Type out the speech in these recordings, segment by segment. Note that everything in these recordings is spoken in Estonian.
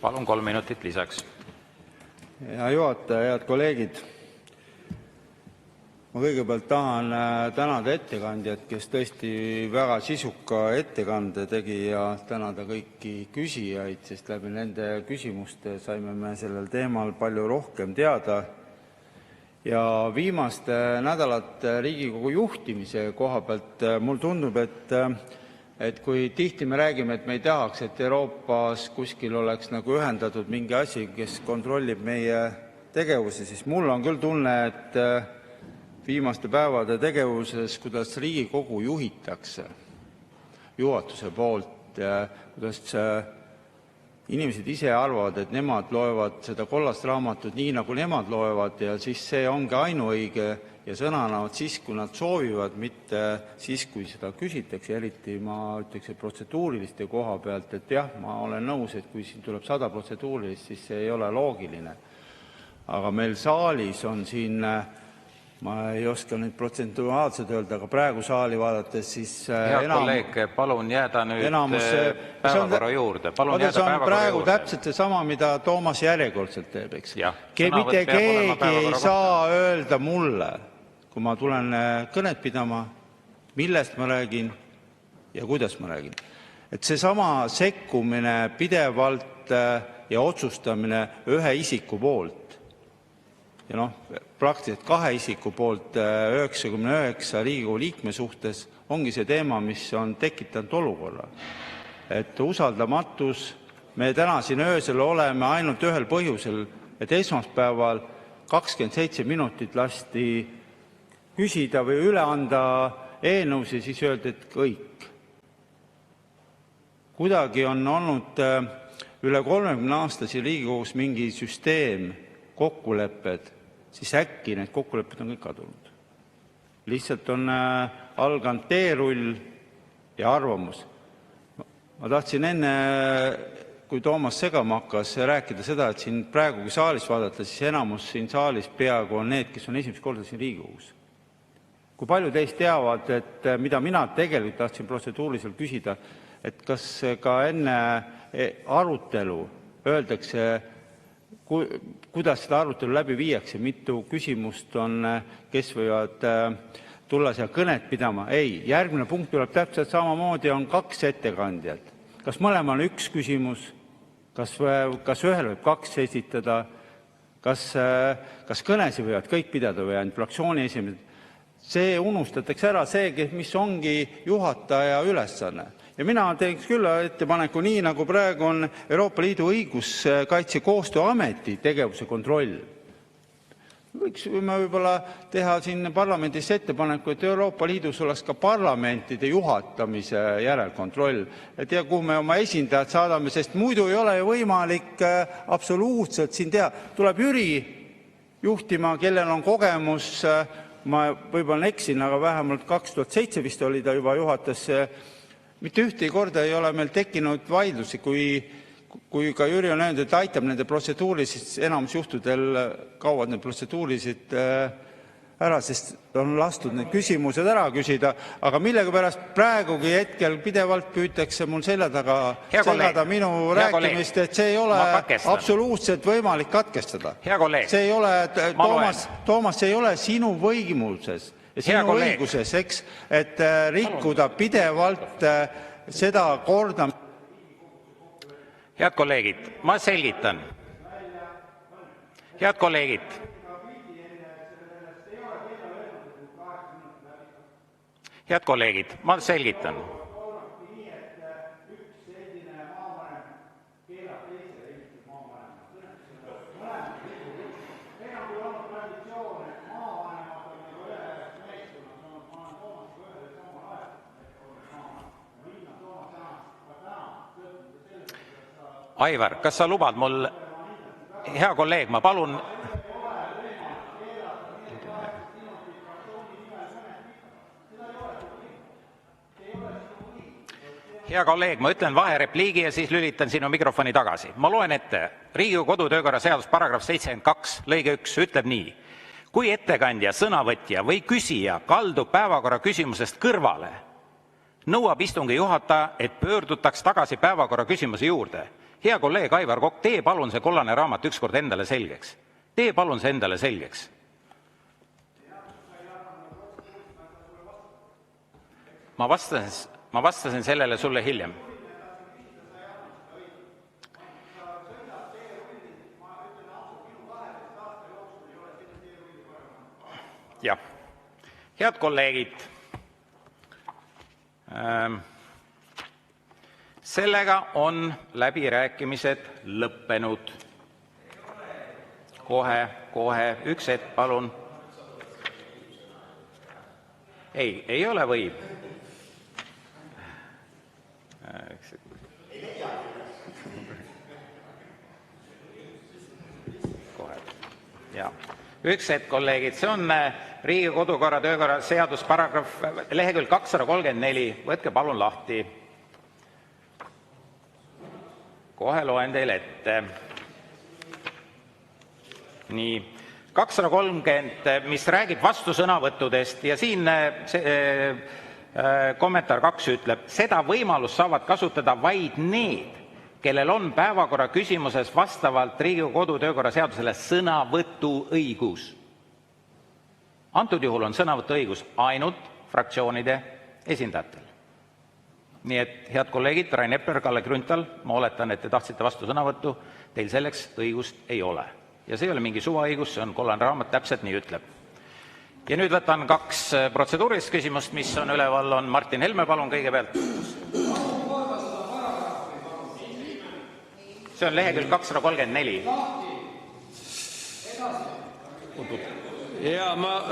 Palun, 3 minutit lisaks. Hea juhataja, head kolleegid! Ma kõigepealt tahan tänada ettekandjat, kes tõesti väga sisuka ettekande tegi, ja tänada kõiki küsijaid, sest läbi nende küsimuste saime me sellel teemal palju rohkem teada. Ja viimaste nädalate Riigikogu juhtimise koha pealt mul tundub, et kui tihti me räägime, et me ei tahaks, et Euroopas kuskil oleks nagu ühendatud mingi asi, kes kontrollib meie tegevusi, siis mul on küll tunne, et viimaste päevade tegevuses, kuidas Riigikogu juhitakse juhatuse poolt, kuidas inimesed ise arvavad, et nemad loevad seda kollast raamatut nii, nagu nemad loevad, ja siis see ongi ainuõige ja sõna annavad siis, kui nad soovivad, mitte siis, kui seda küsitakse. Eriti ma ütleks, et protseduuriliste koha pealt, et jah, ma olen nõus, et kui siin tuleb 100 protseduurilist, siis see ei ole loogiline. Aga meil saalis on siin, ma ei oska nüüd protsentuaalselt öelda, aga praegu saali vaadates siis Hea kolleeg, palun jääda nüüd päevakorra juurde. Palun jääda päevakorra praegu juurde. Täpselt seesama, mida Toomas järjekordselt teeb, eks. Jah, Mitte keegi ei saa öelda mulle, kui ma tulen kõnet pidama, millest ma räägin ja kuidas ma räägin. Et seesama sekkumine pidevalt ja otsustamine ühe isiku poolt, ja praktiliselt 2 isiku poolt 99 Riigikogu liikme suhtes ongi see teema, mis on tekitanud olukorra. Et usaldamatus, me täna siin öösel oleme ainult ühel põhjusel, et esmaspäeval 27 minutit lasti küsida või üle anda eelnõusid, siis öeldi, et kõik. Kuidagi on olnud üle 30 aastasi Riigikogus mingi süsteem, kokkulepped, siis äkki need kokkulepped on kõik kadunud. Lihtsalt on alganud teerull ja arvamus. Ma tahtsin enne, kui Toomas segama hakkas, rääkida seda, et siin praegu, kui saalis vaadata, siis enamus siin saalis peaaegu on need, kes on esimest korda siin Riigikogus. Kui palju teist teavad, et mida mina tegelikult tahtsin protseduuriliselt küsida, et kas ka enne arutelu öeldakse, kuidas seda arutelu läbi viiakse, mitu küsimust on, kes võivad tulla seal kõnet pidama. Ei, järgmine punkt tuleb täpselt samamoodi, on 2 ettekandjat. Kas mõlemal on 1 küsimus, kas ühel võib 2 esitada, kas kõnesi võivad kõik pidada või ainult fraktsiooni esimehed. See unustatakse ära, mis ongi juhataja ülesanne. Ja mina teeks küll ettepaneku nii, nagu praegu on Euroopa Liidu õiguskaitse koostööameti tegevuse kontroll. Võiksime võib-olla teha siin parlamendis ettepaneku, et Euroopa Liidus oleks ka parlamentide juhatamise järelkontroll. Et ja kuhu me oma esindajad saadame, sest muidu ei ole ju võimalik absoluutselt siin teha. Tuleb Jüri juhtima, kellel on kogemus, ma võib-olla eksin, aga vähemalt 2007 vist oli ta juba juhatas. Mitte ühtegi korda ei ole meil tekkinud vaidlusi, kui ka Jüri on öelnud, et aitab nende protseduurilised, enamus juhtudel kauad need protseduurilised ära, sest on lastud need küsimused ära küsida, aga millega pärast praegugi hetkel pidevalt püütakse mul selja taga segada minu rääkimist, et see ei ole absoluutselt võimalik katkestada. See ei ole, Toomas, see ei ole sinu võimuses ja sinu õiguses, eks, et rikkuda pidevalt seda korda. Head kolleegid, ma selgitan. Head kolleegid. Head kolleegid, ma selgitan. Aivar, kas sa lubad mul, hea kolleeg, ma palun. Hea kolleeg, ma ütlen vaherepliigi ja siis lülitan sinu mikrofoni tagasi. Ma loen ette. Riigikogu kodutöökorra seadus paragrahv 72 lõige 1 ütleb nii. Kui ettekandja, sõnavõtja või küsija kaldub päevakorra küsimusest kõrvale nõuab istungi juhataja, et pöördutaks tagasi päevakorra küsimuse juurde. Hea kolleeg Aivar Kokk, tee palun see kollane raamat ükskord endale selgeks. Tee palun see endale selgeks. Ma vastasin sellele sulle hiljem. Jah. Head kolleegid, sellega on läbirääkimised lõppenud. Kohe, üks hetk, palun. Ei ole võib. Kohe, jah. Üks hetk, kolleegid, see on Riigikogu kodukorra töökorra seadus paragrahv lehekülg 234. Võtke palun lahti. Kohe loen teile ette. Nii, 230, mis räägib vastusõnavõttudest ja siin kommentaar 2 ütleb, seda võimalust saavad kasutada vaid need, kellel on päevakorra küsimuses vastavalt Riigikogu kodu- ja töökorra seadusele sõnavõtuõigus. Antud juhul on sõnavõtuõigus ainult fraktsioonide esindajatel. Nii et, head kolleegid, Rain Epler, Kalle Grünthal, ma oletan, et te tahtsite vastusõnavõttu, teil selleks õigust ei ole. Ja see ei ole mingi suvaõigus, see on kollane raamat, täpselt nii ütleb. Ja nüüd võtan 2 protseduurilist küsimust, mis on üleval, on Martin Helme, palun kõigepealt. See on lehekülg 234. Ja ma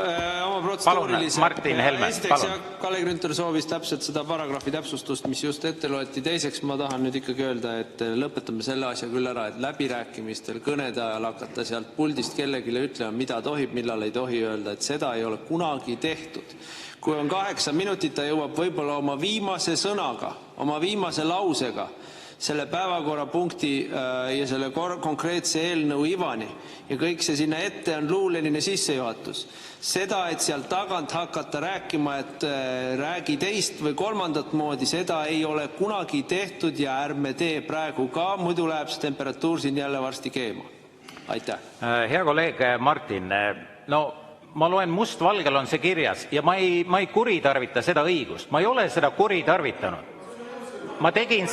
oma protseduurilise. Martin Helme, palun. Kalle Grünthal soovis täpselt seda paragrahvi täpsustust, mis just ette loeti. Teiseks ma tahan nüüd ikkagi öelda, et lõpetame selle asja küll ära, et läbirääkimistel kõnede ajal hakata sealt puldist kellelegi ütlema, mida tohib, millal ei tohi öelda, et seda ei ole kunagi tehtud. Kui on 8 minutit, ta jõuab võib-olla oma viimase sõnaga, oma viimase lausega selle päevakorrapunkti ja selle konkreetse eelnõu ivani ja kõik see sinna ette on luuleline sissejuhatus. Seda, et sealt tagant hakata rääkima, et räägi teist või kolmandat moodi, seda ei ole kunagi tehtud ja ärme tee praegu ka, muidu läheb see temperatuur siin jälle varsti keema. Aitäh. Hea kolleeg Martin, no ma loen mustvalgel on see kirjas ja ma ei kuritarvita seda õigust. Ma ei ole seda kuritarvitanud. Ma tegin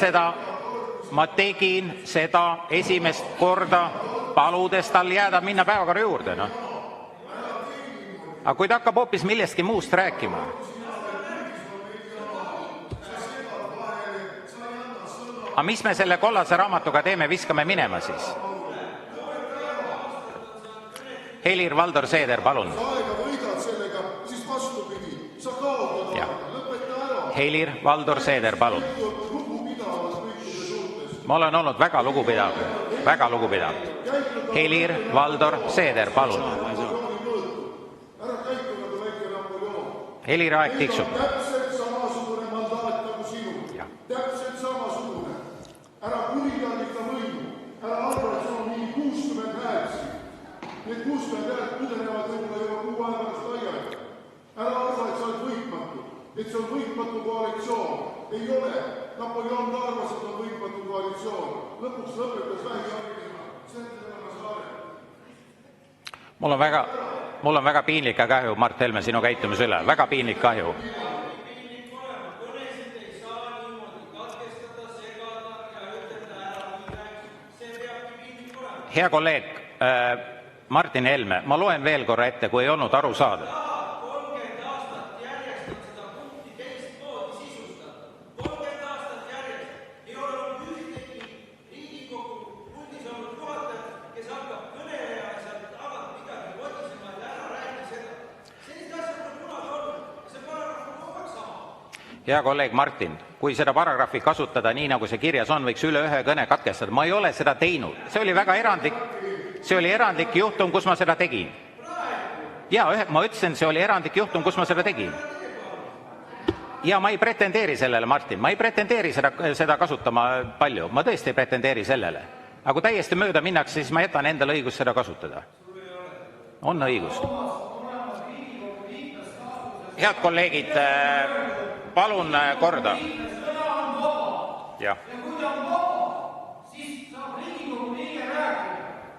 seda esimest korda, paludes tal jääda minna päevakorra juurde. No. Aga kui ta hakkab hoopis millestki muust rääkima. Aga mis me selle kollase raamatuga teeme, viskame minema siis? Helir-Valdor Seeder, palun. Helir-Valdor Seeder, palun. Ma olen olnud väga lugupidav. Helir-Valdor Seeder, palun. Helir, aeg tiksub. Täpselt samasugune mandaat nagu sinu. Täpselt samasugune. Ära kuritarvita võimu. Ära arva, et sul on mingi 60 häält siin. Need 60 häält pudenevad võib-olla juba 6 aja pärast laiali. Ära arva, et sa oled võitmatu. Et see on võitmatu koalitsioon. Ei ole. Napoleon arvas, et on võitmatu koalitsioon. Lõpuks lõpetas vähisabilisma. Mul on väga piinlik ja kahju, Mart Helme, sinu käitumise üle. Väga piinlik kahju. Hea kolleeg Martin Helme, ma loen veel korra ette, kui ei olnud aru saada. Hea kolleeg Martin, kui seda paragrahvi kasutada nii, nagu see kirjas on, võiks üle ühe kõne katkestada. Ma ei ole seda teinud. See oli väga erandlik juhtum, kus ma seda tegin. Ja, ma ütlesin, see oli erandlik juhtum, kus ma seda tegin. Ja ma ei pretendeeri sellele, Martin. Ma ei pretendeeri seda kasutama palju. Ma tõesti ei pretendeeri sellele. Aga kui täiesti mööda minnakse, siis ma jätan endale õigust seda kasutada. On õigus. Head kolleegid, palun korda. Jah.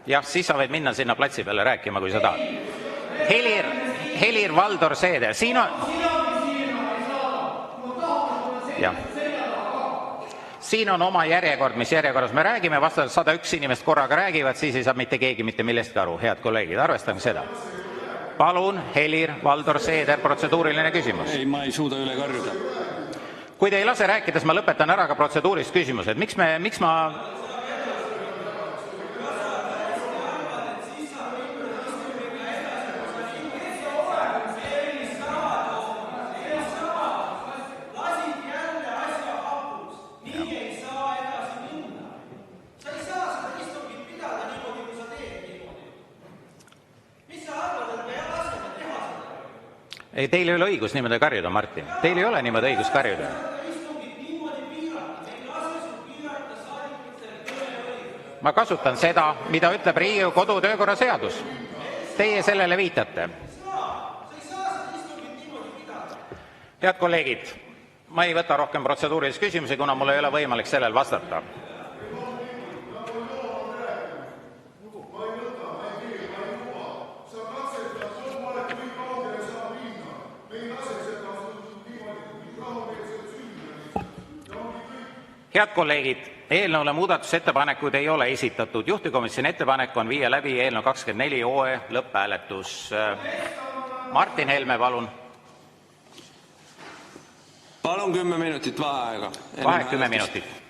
Jah, siis sa võid minna sinna platsi peale rääkima, kui sa tahad. Helir-Valdor Seeder, siin on. Jah. Siin on oma järjekord, mis järjekorras me räägime, vastavalt 101 inimest korraga räägivad, siis ei saa mitte keegi mitte millestki aru. Head kolleegid, arvestage seda. Palun, Helir-Valdor Seeder, protseduuriline küsimus. Ei, ma ei suuda üle karjuda. Kui te ei lase rääkides, ma lõpetan ära ka protseduurilised küsimused. Miks ma... Ei, teil ei ole õigus niimoodi karjuda, Martin. Teil ei ole niimoodi õigus karjuda. Ma kasutan seda, mida ütleb Riigikogu kodu- ja töökorra seadus. Teie sellele viitate. Head kolleegid, ma ei võta rohkem protseduurilisi küsimusi, kuna mul ei ole võimalik sellel vastata. Head kolleegid, eelnõule muudatusettepanekuid ei ole esitatud. Juhtivkomisjoni ettepanek on viia läbi eelnõu 24 OE lõpphääletus. Martin Helme, palun. Palun 10 minutit vaheaega. Vaheaeg 10 minutit.